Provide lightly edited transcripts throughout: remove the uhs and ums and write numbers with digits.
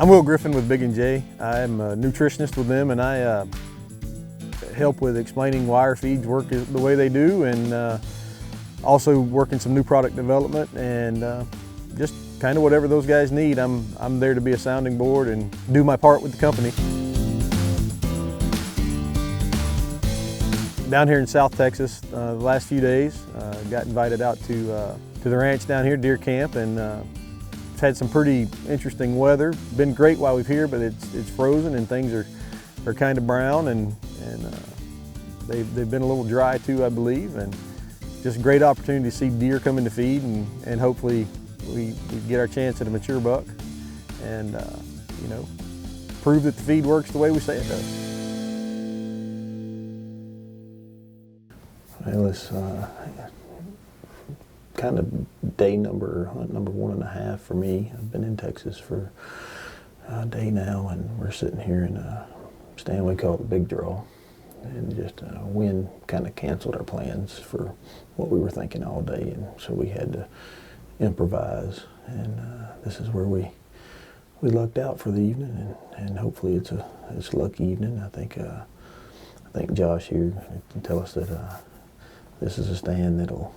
I'm Griffin with Big & J. I'm a nutritionist with them, and I help with explaining why our feeds work the way they do, and also working some new product development, and just kind of whatever those guys need. I'm there to be a sounding board and do my part with the company. Down here in South Texas, the last few days, got invited out to the ranch down here, deer camp, and had some pretty interesting weather. Been great while we've here, but it's frozen and things are kind of brown, and they've been a little dry too, I believe, and just a great opportunity to see deer come into feed, and hopefully we get our chance at a mature buck, and you know, prove that the feed works the way we say it does. Well, it's kind of day number 1.5 for me. I've been in Texas for a day now, and we're sitting here in a stand we call the Big Draw, and just wind kind of canceled our plans for what we were thinking all day, and so we had to improvise, and this is where we lucked out for the evening, and hopefully it's a lucky evening. I think Josh here can tell us that this is a stand that'll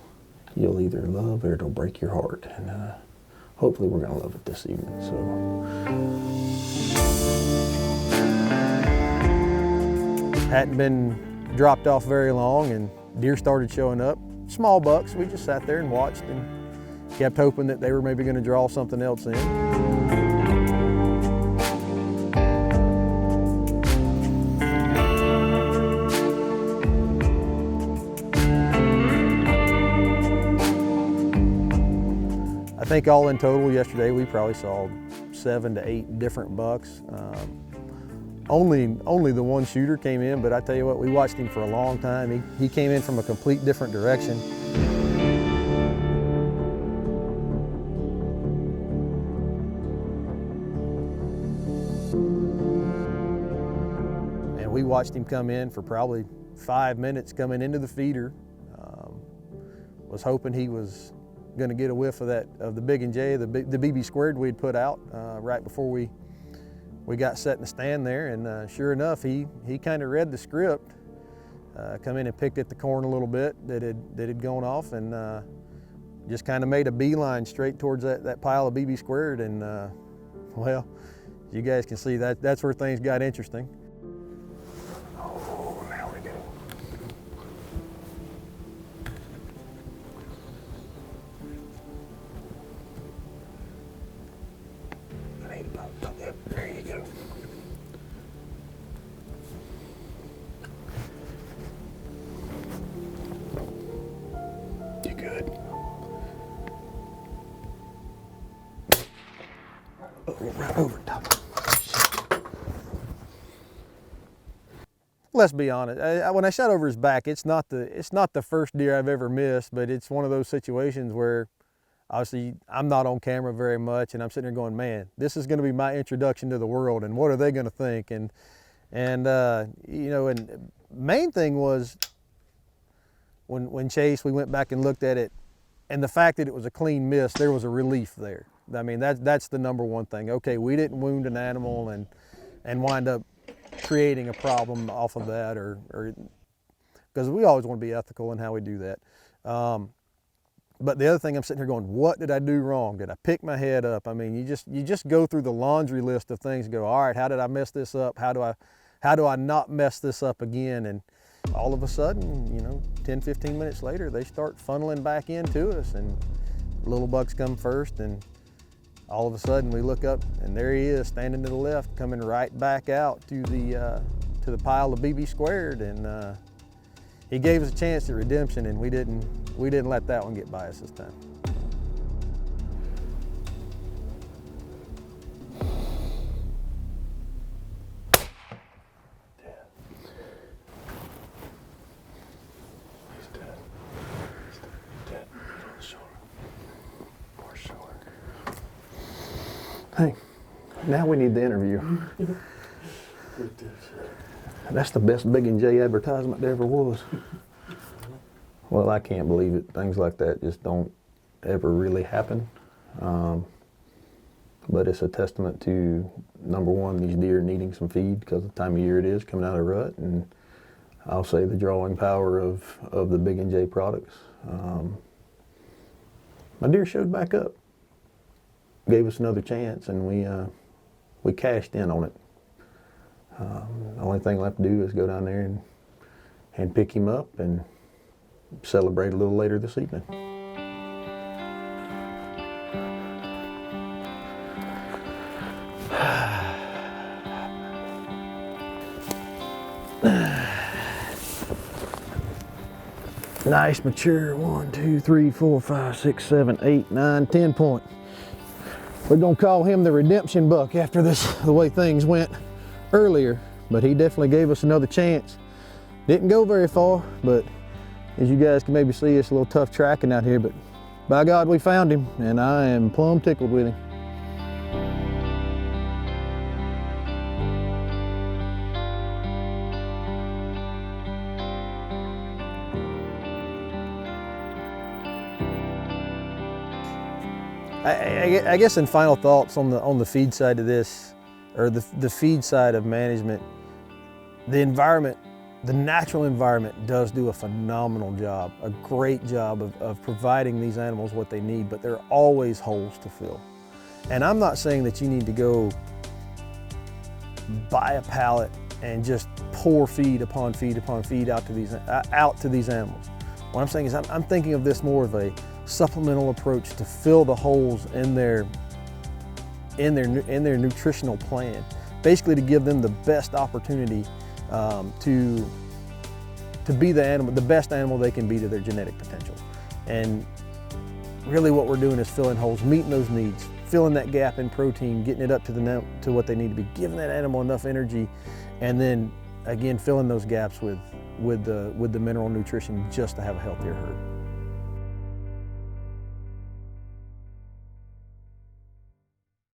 you'll either love or it'll break your heart, and hopefully we're going to love it this evening. So hadn't been dropped off very long, and deer started showing up. Small bucks. We just sat there and watched and kept hoping that they were maybe going to draw something else in. I think all in total yesterday we probably saw 7 to 8 different bucks. Only the one shooter came in, but I tell you what, we watched him for a long time. He came in from a complete different direction. And we watched him come in for probably 5 minutes coming into the feeder. Was hoping he was going to get a whiff of the Big & J, the BB squared we'd put out right before we got set in the stand there, and sure enough, he kind of read the script, come in and picked at the corn a little bit that had gone off, and just kind of made a beeline straight towards that pile of BB squared, and well, you guys can see that's where things got interesting. oh, there we go. Yep, there you go. You good? Oh, right over top. Let's be honest. When I shot over his back, it's not the first deer I've ever missed, but it's one of those situations where obviously I'm not on camera very much, and I'm sitting there going, man, this is going to be my introduction to the world, and what are they going to think? And you know, and main thing was when Chase, we went back and looked at it, and the fact that it was a clean miss, there was a relief there. I mean, that's the number one thing. Okay, we didn't wound an animal and wind up creating a problem off of that, or because we always want to be ethical in how we do that. But the other thing, I'm sitting here going, what did I do wrong? Did I pick my head up? I mean, you just go through the laundry list of things and go, all right, how did I mess this up? How do I not mess this up again? And all of a sudden, you know, 10, 15 minutes later, they start funneling back into us, and little bucks come first, and all of a sudden we look up, and there he is standing to the left, coming right back out to the pile of BB squared, and he gave us a chance at redemption, and we didn't let that one get by us this time. He's dead. He's dead. On the shoulder. Poor shoulder. Hey, now we need the interview. That's the best Big & J advertisement there ever was. Well, I can't believe it. Things like that just don't ever really happen. but it's a testament to, number one, these deer needing some feed because of the time of year it is, coming out of rut, and I'll say the drawing power of the Big and J products. My deer showed back up, gave us another chance, and we cashed in on it. The only thing left to do is go down there and pick him up and celebrate a little later this evening. Nice mature 1, 2, 3, 4, 5, 6, 7, 8, 9, 10 point. We're gonna call him the redemption buck after this, the way things went earlier, but he definitely gave us another chance. Didn't go very far, but as you guys can maybe see, it's a little tough tracking out here, but by God, we found him, and I am plumb tickled with him. I guess in final thoughts on the feed side of this, or the feed side of management, the environment, the natural environment does do a phenomenal job, a great job of providing these animals what they need, but there are always holes to fill. And I'm not saying that you need to go buy a pallet and just pour feed upon feed upon feed out to these animals. What I'm saying is I'm thinking of this more of a supplemental approach to fill the holes in their nutritional plan, basically to give them the best opportunity to be the best animal they can be to their genetic potential. And really what we're doing is filling holes, meeting those needs, filling that gap in protein, getting it up to what they need to be, giving that animal enough energy, and then again filling those gaps with the mineral nutrition just to have a healthier herd.